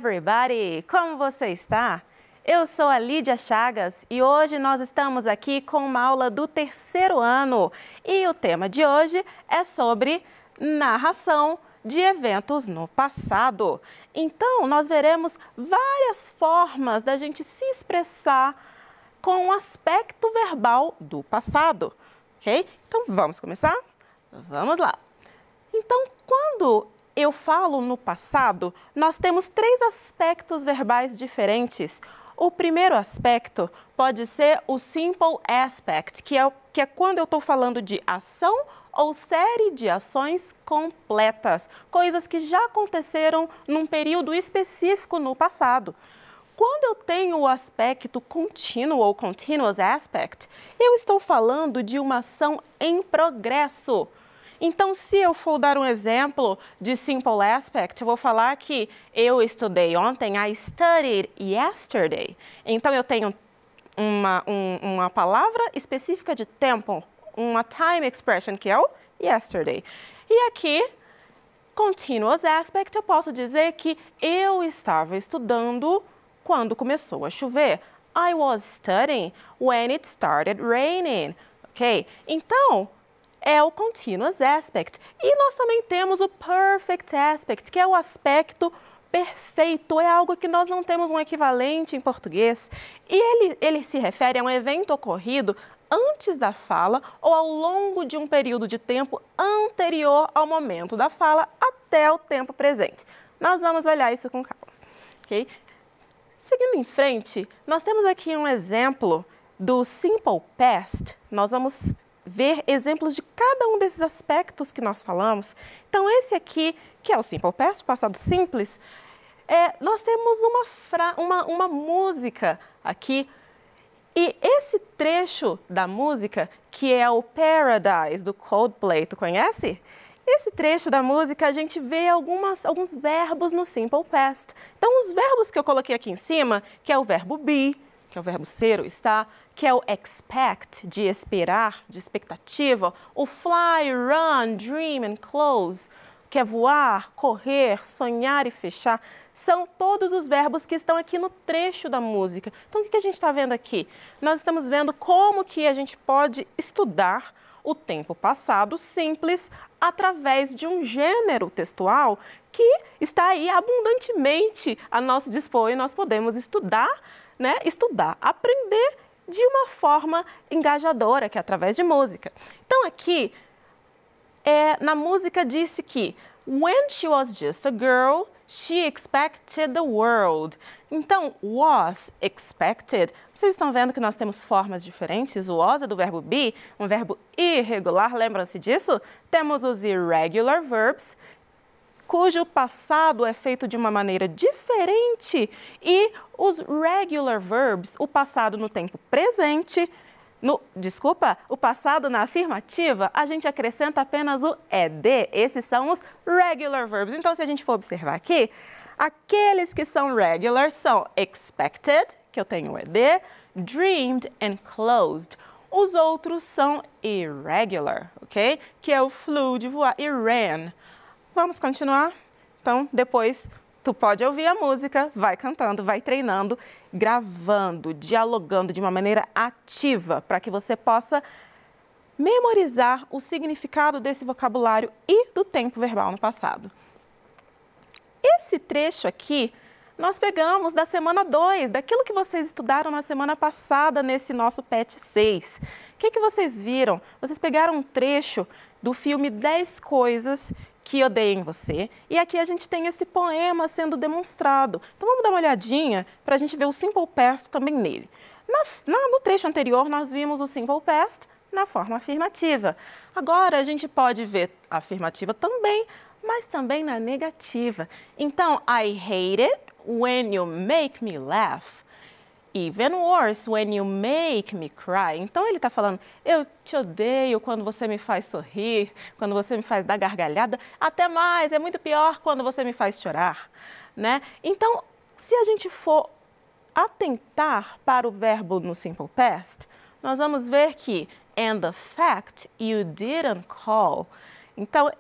everybody! Como você está? Eu sou a Lídia Chagas e hoje nós estamos aqui com uma aula do terceiro ano. E o tema de hoje é sobre narração de eventos no passado. Então, nós veremos várias formas da gente se expressar com o aspecto verbal do passado, ok? Então, vamos começar? Vamos lá! Então, quando eu falo no passado, nós temos três aspectos verbais diferentes. O primeiro aspecto pode ser o simple aspect, que é quando eu estou falando de ação ou série de ações completas, coisas que já aconteceram num período específico no passado. Quando eu tenho o aspecto contínuo ou continuous aspect, eu estou falando de uma ação em progresso. Então, se eu for dar um exemplo de simple aspect, eu vou falar que eu estudei ontem, I studied yesterday. Então, eu tenho uma palavra específica de tempo, uma time expression, que é o yesterday. E aqui, continuous aspect, eu posso dizer que eu estava estudando quando começou a chover. I was studying when it started raining. Ok? Então, é o continuous aspect. E nós também temos o perfect aspect, que é o aspecto perfeito. É algo que nós não temos um equivalente em português. E ele se refere a um evento ocorrido antes da fala ou ao longo de um período de tempo anterior ao momento da fala até o tempo presente. Nós vamos olhar isso com calma. Ok? Seguindo em frente, nós temos aqui um exemplo do simple past. Nós vamos ver exemplos de cada um desses aspectos que nós falamos. Então, esse aqui, que é o simple past, passado simples, nós temos uma música aqui. E esse trecho da música, que é o Paradise, do Coldplay, tu conhece? Esse trecho da música, a gente vê alguns verbos no simple past. Então, os verbos que eu coloquei aqui em cima, que é o verbo be, que é o verbo ser ou estar, que é o expect, de esperar, de expectativa, o fly, run, dream and close, que é voar, correr, sonhar e fechar, são todos os verbos que estão aqui no trecho da música. Então, o que a gente está vendo aqui? Nós estamos vendo como que a gente pode estudar o tempo passado simples através de um gênero textual que está aí abundantemente a nosso dispor e nós podemos estudar, aprender de uma forma engajadora, que é através de música. Então, aqui, na música disse que when she was just a girl, she expected the world. Então, was expected. Vocês estão vendo que nós temos formas diferentes. O was é do verbo be, um verbo irregular, lembram-se disso? Temos os irregular verbs, cujo passado é feito de uma maneira diferente, e os regular verbs, o passado no tempo presente, o passado na afirmativa, a gente acrescenta apenas o ed. Esses são os regular verbs. Então, se a gente for observar aqui, aqueles que são regular são expected, que eu tenho o ed, dreamed and closed. Os outros são irregular, ok? Que é o flew, de voar, e ran. Vamos continuar? Então, depois, tu pode ouvir a música, vai cantando, vai treinando, gravando, dialogando de uma maneira ativa, para que você possa memorizar o significado desse vocabulário e do tempo verbal no passado. Esse trecho aqui, nós pegamos da semana 2, daquilo que vocês estudaram na semana passada nesse nosso PET 6. O que vocês viram? Vocês pegaram um trecho do filme 10 Coisas que Odeio em Você, e aqui a gente tem esse poema sendo demonstrado. Então, vamos dar uma olhadinha para a gente ver o simple past também nele. No trecho anterior, nós vimos o simple past na forma afirmativa. Agora, a gente pode ver a afirmativa também, mas também na negativa. Então, I hate it when you make me laugh. Even worse, when you make me cry. Então, ele está falando, eu te odeio quando você me faz sorrir, quando você me faz dar gargalhada. Até mais, é muito pior quando você me faz chorar, né? Então, se a gente for atentar para o verbo no simple past, nós vamos ver que, and the fact you didn't call. Então,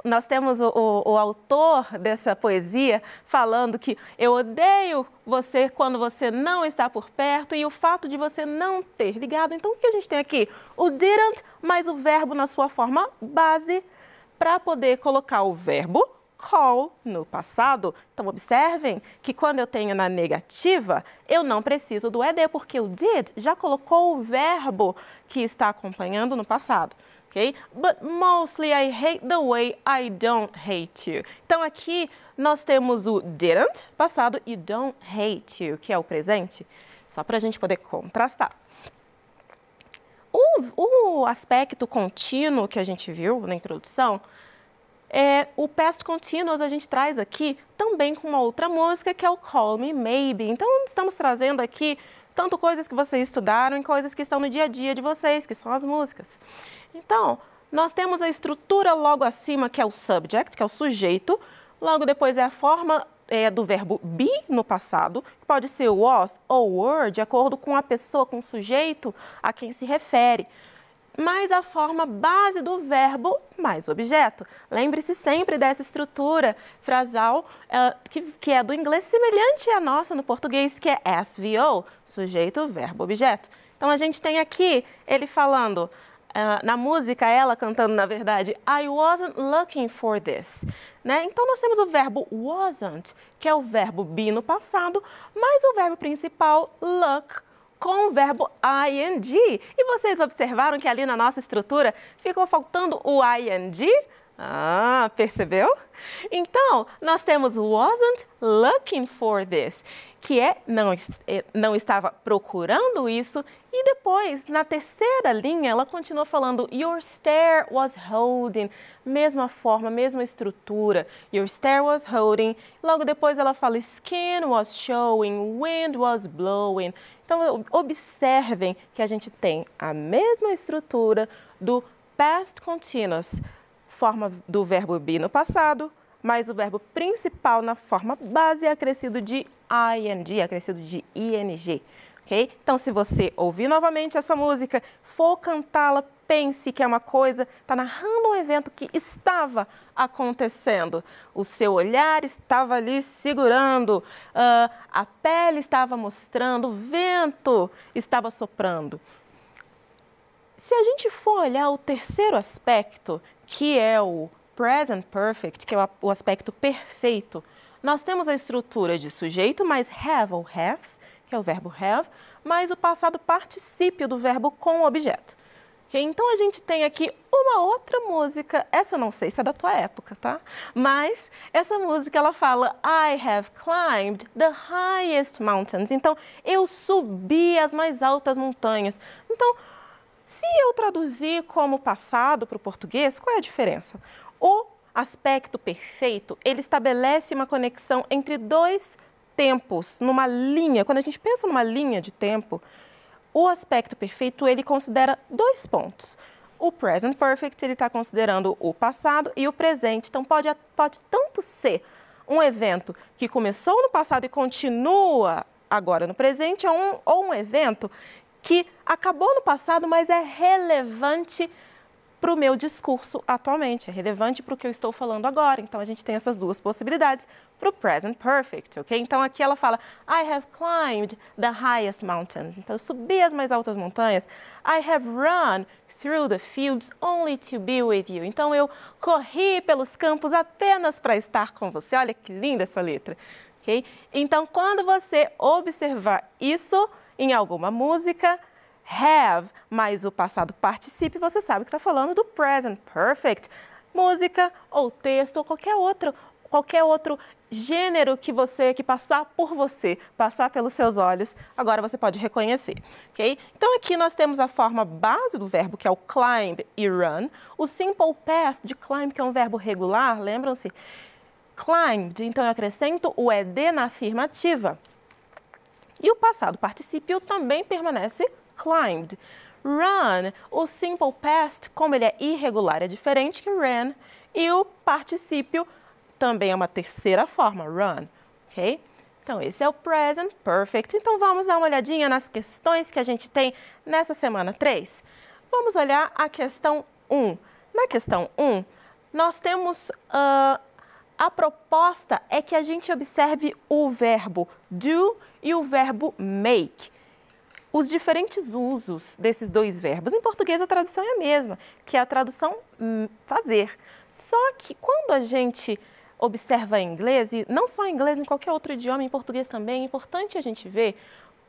nós temos o autor dessa poesia falando que eu odeio você quando você não está por perto e o fato de você não ter ligado. Então, o que a gente tem aqui? O didn't mais o verbo na sua forma base para poder colocar o verbo call no passado. Então, observem que quando eu tenho na negativa, eu não preciso do ed, porque o did já colocou o verbo que está acompanhando no passado. Okay? But mostly I hate the way I don't hate you. Então, aqui nós temos o didn't, passado, e don't hate you, que é o presente, só para a gente poder contrastar. O aspecto contínuo que a gente viu na introdução, o past continuous a gente traz aqui também com uma outra música, que é o Call Me Maybe. Então, estamos trazendo aqui tanto coisas que vocês estudaram e coisas que estão no dia a dia de vocês, que são as músicas. Então, nós temos a estrutura logo acima, que é o subject, que é o sujeito. Logo depois é a forma do verbo be no passado, que pode ser was ou were, de acordo com a pessoa, com o sujeito a quem se refere. Mais a forma base do verbo mais objeto. Lembre-se sempre dessa estrutura frasal que é do inglês, semelhante à nossa no português, que é SVO, sujeito, verbo, objeto. Então, a gente tem aqui ele falando, na música, ela cantando, na verdade, I wasn't looking for this. Né? Então, nós temos o verbo wasn't, que é o verbo be no passado, mais o verbo principal, look, com o verbo ing. E vocês observaram que ali na nossa estrutura ficou faltando o ing? Ah, percebeu? Então, nós temos wasn't looking for this, que não estava procurando isso. E depois, na terceira linha, ela continua falando your stare was holding. Mesma forma, mesma estrutura. Your stare was holding. Logo depois ela fala skin was showing, wind was blowing. Então, observem que a gente tem a mesma estrutura do past continuous, forma do verbo be no passado, mas o verbo principal na forma base é acrescido de ing, acrescido de ing. Okay? Então, se você ouvir novamente essa música, for cantá-la, pense que é uma coisa, está narrando um evento que estava acontecendo. O seu olhar estava ali segurando, a pele estava mostrando, o vento estava soprando. Se a gente for olhar o terceiro aspecto, que é o present perfect, que é o aspecto perfeito, nós temos a estrutura de sujeito mais have ou has, que é o verbo have, mais o passado particípio do verbo com o objeto. Okay? Então, a gente tem aqui uma outra música, essa eu não sei se é da tua época, tá? Mas essa música, ela fala I have climbed the highest mountains. Então, eu subi as mais altas montanhas. Então, se eu traduzir como passado para o português, qual é a diferença? O aspecto perfeito, ele estabelece uma conexão entre dois tempos, numa linha. Quando a gente pensa numa linha de tempo, o aspecto perfeito, ele considera dois pontos. O present perfect, ele está considerando o passado e o presente. Então, pode tanto ser um evento que começou no passado e continua agora no presente, ou um evento que acabou no passado, mas é relevante para o meu discurso atualmente, é relevante para o que eu estou falando agora. Então, a gente tem essas duas possibilidades para o present perfect, ok? Então, aqui ela fala, I have climbed the highest mountains. Então, eu subi as mais altas montanhas. I have run through the fields only to be with you. Então, eu corri pelos campos apenas para estar com você. Olha que linda essa letra, ok? Então, quando você observar isso em alguma música, have mais o passado particípio, você sabe que está falando do present perfect. Música ou texto ou qualquer outro gênero que passar por você, passar pelos seus olhos, agora você pode reconhecer, ok? Então, aqui nós temos a forma base do verbo, que é o climb e run. O simple past de climb, que é um verbo regular, lembram-se? Climbed, então eu acrescento o ed na afirmativa. E o passado particípio também permanece climbed. Run, o simple past, como ele é irregular, é diferente que ran. E o particípio também é uma terceira forma, run, ok? Então, esse é o present perfect. Então, vamos dar uma olhadinha nas questões que a gente tem nessa semana 3. Vamos olhar a questão 1. Na questão 1, nós temos a proposta é que a gente observe o verbo do e o verbo make. Os diferentes usos desses dois verbos. Em português a tradução é a mesma, que é a tradução fazer. Só que quando a gente observa em inglês, e não só em inglês, em qualquer outro idioma, em português também, é importante a gente ver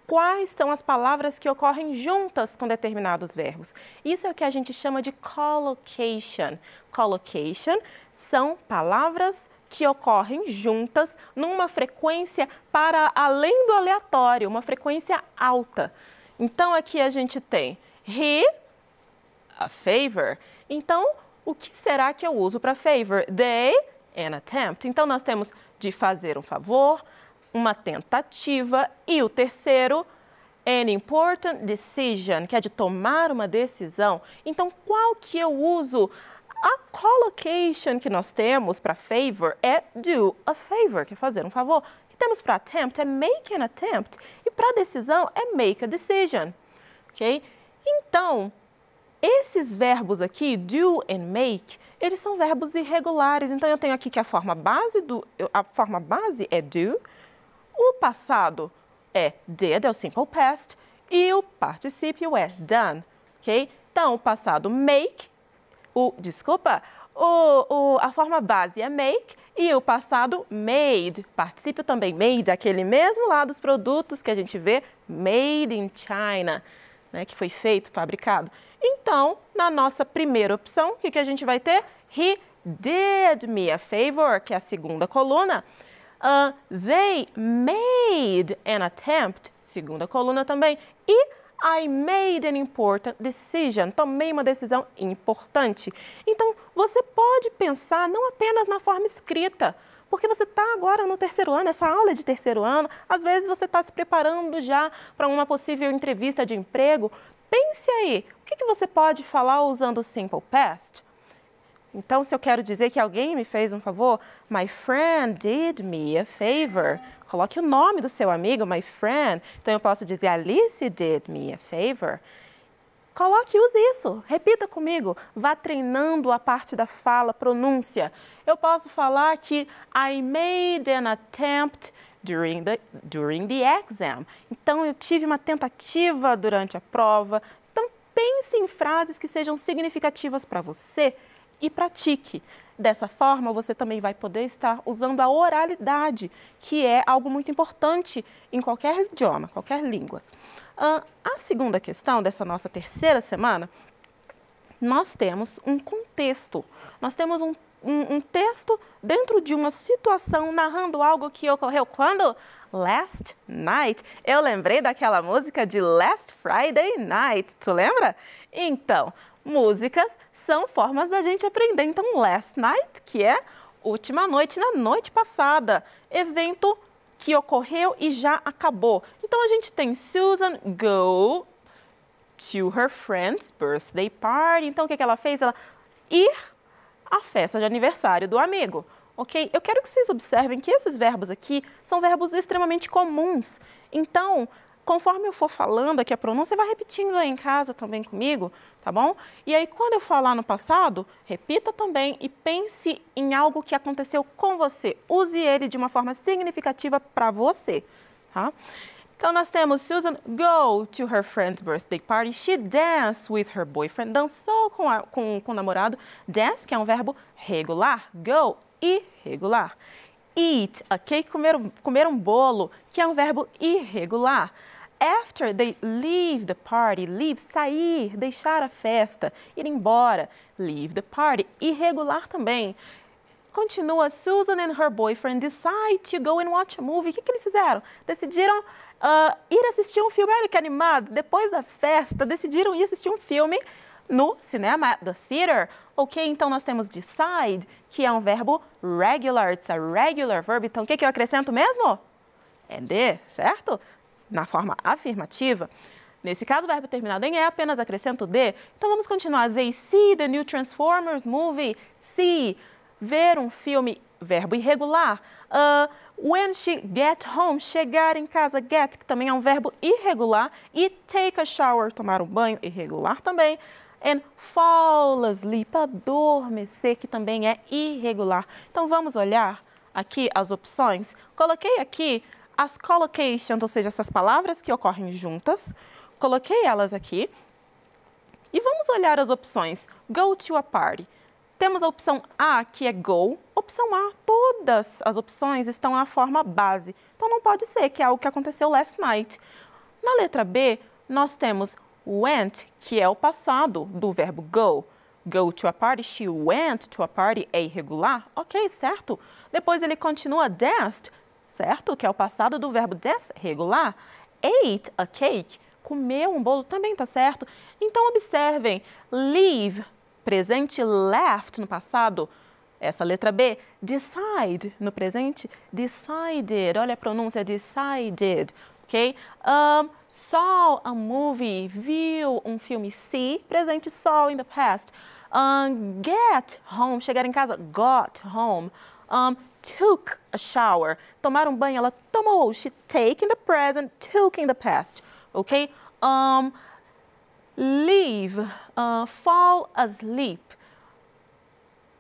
quais são as palavras que ocorrem juntas com determinados verbos. Isso é o que a gente chama de collocation. Collocation são palavras que ocorrem juntas numa frequência para além do aleatório, uma frequência alta. Então, aqui a gente tem he, a favor. Então, o que será que eu uso para favor? They, an attempt. Então, nós temos de fazer um favor, uma tentativa e o terceiro, an important decision, que é de tomar uma decisão. Então, qual que eu uso? A collocation que nós temos para favor é do a favor, que é fazer um favor. O que temos para attempt é make an attempt. E para decisão é make a decision. Ok? Então, esses verbos aqui, do and make, eles são verbos irregulares. Então, eu tenho aqui que a forma base é do, o passado é did, é o simple past, e o particípio é done. Ok? Então, o passado make, a forma base é make e o passado made. Particípio também made, aquele mesmo lá dos produtos que a gente vê, made in China, né, que foi feito, fabricado. Então, na nossa primeira opção, o que a gente vai ter? He did me a favor, que é a segunda coluna. They made an attempt, segunda coluna também. E I made an important decision. Tomei uma decisão importante. Então, você pode pensar não apenas na forma escrita, porque você está agora no terceiro ano, essa aula é de terceiro ano, às vezes você está se preparando já para uma possível entrevista de emprego. Pense aí, o que você pode falar usando o simple past? Então, se eu quero dizer que alguém me fez um favor, my friend did me a favor. Coloque o nome do seu amigo, my friend. Então, eu posso dizer, Alice did me a favor. Coloque e use isso. Repita comigo. Vá treinando a parte da fala, pronúncia. Eu posso falar que I made an attempt during the exam. Então, eu tive uma tentativa durante a prova. Então, pense em frases que sejam significativas para você e pratique. Dessa forma, você também vai poder estar usando a oralidade, que é algo muito importante em qualquer idioma, qualquer língua. A segunda questão dessa nossa terceira semana, nós temos um contexto. Nós temos um texto dentro de uma situação narrando algo que ocorreu quando? Last night. Eu lembrei daquela música de Last Friday Night. Tu lembra? Então, músicas são formas da gente aprender. Então, last night, que é última noite, na noite passada. Evento que ocorreu e já acabou. Então, a gente tem Susan go to her friend's birthday party. Então, o que ela fez? Ela ir à festa de aniversário do amigo. Ok? Eu quero que vocês observem que esses verbos aqui são verbos extremamente comuns. Então, conforme eu for falando aqui a pronúncia, vai repetindo aí em casa também comigo, tá bom? E aí, quando eu falar no passado, repita também e pense em algo que aconteceu com você. Use ele de uma forma significativa para você, tá? Então, nós temos Susan go to her friend's birthday party. She danced with her boyfriend. Dançou com o namorado. Dance, que é um verbo regular. Go, irregular. Eat, ok? Comer um bolo, que é um verbo irregular. After they leave the party, leave, sair, deixar a festa, ir embora, leave the party, irregular também. Continua, Susan and her boyfriend decide to go and watch a movie. O que eles fizeram? Decidiram ir assistir um filme, olha que animados, depois da festa, decidiram ir assistir um filme no cinema, the theater. Ok, então nós temos decide, que é um verbo regular, it's a regular verb. Então, o que eu acrescento mesmo? É de, certo? Na forma afirmativa. Nesse caso, o verbo terminado em E, apenas acrescento de. Então, vamos continuar. They see the new Transformers movie. See, ver um filme, verbo irregular. When she get home, chegar em casa, get, que também é um verbo irregular. E take a shower, tomar um banho, irregular também. And fall asleep, adormecer, que também é irregular. Então, vamos olhar aqui as opções. Coloquei aqui as collocations, ou seja, essas palavras que ocorrem juntas. Coloquei elas aqui. E vamos olhar as opções. Go to a party. Temos a opção A, que é go. Opção A, todas as opções estão na forma base. Então, não pode ser, que é algo que aconteceu last night. Na letra B, nós temos went, que é o passado do verbo go. Go to a party, she went to a party, é irregular. Ok, certo. Depois ele continua danced, certo? Que é o passado do verbo dance, regular. Ate a cake, comeu um bolo, também está certo. Então, observem, leave, presente, left no passado. Essa letra B, decide no presente, decided. Olha a pronúncia, decided. Ok? Saw a movie, viu um filme, see, presente, saw in the past. Get home, chegar em casa, got home. Took a shower, tomar um banho, ela tomou. She take in the present, took in the past. Ok? Leave, fall asleep.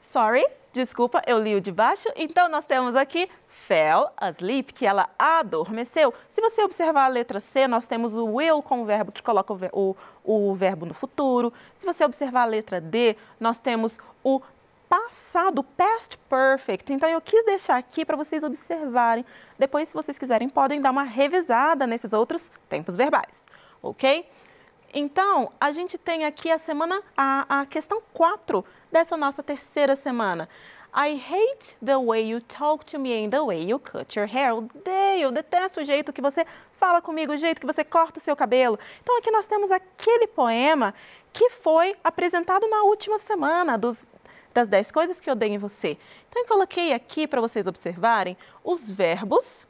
Sorry, desculpa, eu li o de baixo. Então, nós temos aqui fell asleep, que ela adormeceu. Se você observar a letra C, nós temos o will com o verbo que coloca o verbo no futuro. Se você observar a letra D, nós temos o passado, past perfect. Então, eu quis deixar aqui para vocês observarem. Depois, se vocês quiserem, podem dar uma revisada nesses outros tempos verbais, ok? Então, a gente tem aqui a questão 4 dessa nossa terceira semana. I hate the way you talk to me and the way you cut your hair. Eu detesto o jeito que você fala comigo, o jeito que você corta o seu cabelo. Então, aqui nós temos aquele poema que foi apresentado na última semana, das 10 coisas que eu dei em você. Então, eu coloquei aqui para vocês observarem os verbos.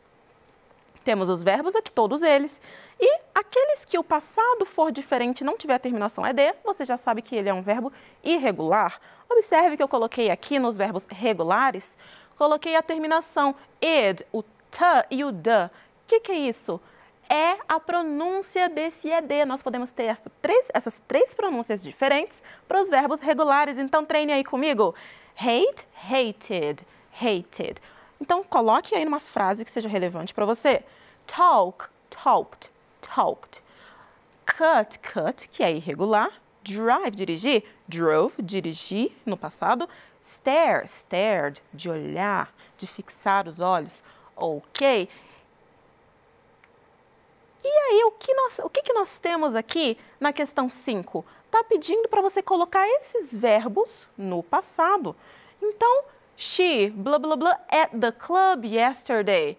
Temos os verbos aqui, todos eles. E aqueles que o passado for diferente, não tiver a terminação ED, você já sabe que ele é um verbo irregular. Observe que eu coloquei aqui nos verbos regulares, coloquei a terminação ed, o t e o d. O que é isso? É a pronúncia desse ED. Nós podemos ter essas três pronúncias diferentes para os verbos regulares. Então, treine aí comigo. Hate, hated, hated. Então, coloque aí numa frase que seja relevante para você. Talk, talked, talked. Cut, cut, que é irregular. Drive, dirigir. Drove, dirigir no passado. Stare, stared, de olhar, de fixar os olhos. Ok. E aí, o que nós temos aqui na questão 5? Está pedindo para você colocar esses verbos no passado. Então, she, blah, blah, blah, at the club yesterday.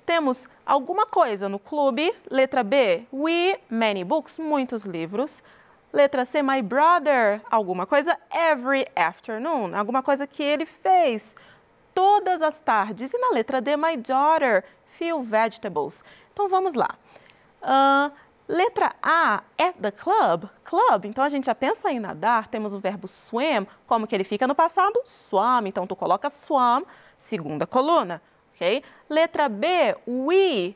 Temos alguma coisa no clube. Letra B, we, many books, muitos livros. Letra C, my brother, alguma coisa, every afternoon, alguma coisa que ele fez todas as tardes. E na letra D, my daughter, few vegetables. Então, vamos lá. Letra A, at the club, club. Então, a gente já pensa em nadar, temos o verbo swim, como que ele fica no passado? Swam. Então, tu coloca swam, segunda coluna, ok? Letra B, we,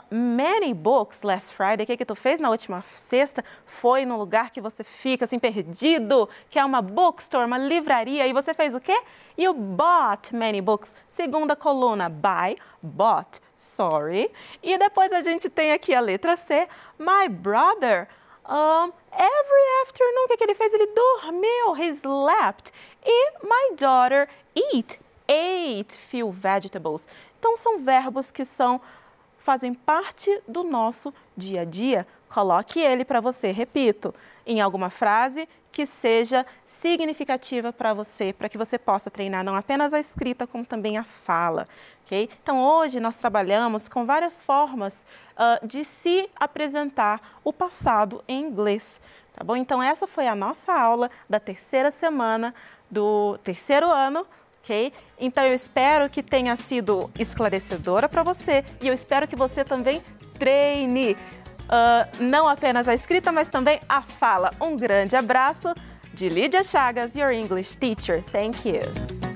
many books last Friday. O que tu fez na última sexta? Foi no lugar que você fica, assim, perdido, que é uma bookstore, uma livraria. E você fez o quê? You bought many books. Segunda coluna, buy, bought, sorry. E depois a gente tem aqui a letra C, my brother, every afternoon. O que ele fez? Ele dormiu, he slept. E my daughter, ate few vegetables. Então, são verbos que fazem parte do nosso dia a dia. Coloque ele para você, repito, em alguma frase que seja significativa para você, para que você possa treinar não apenas a escrita, como também a fala. Okay? Então, hoje nós trabalhamos com várias formas de se apresentar o passado em inglês. Tá bom? Então, essa foi a nossa aula da terceira semana do terceiro ano. Okay? Então, eu espero que tenha sido esclarecedora para você e eu espero que você também treine não apenas a escrita, mas também a fala. Um grande abraço de Lídia Chagas, your English teacher. Thank you.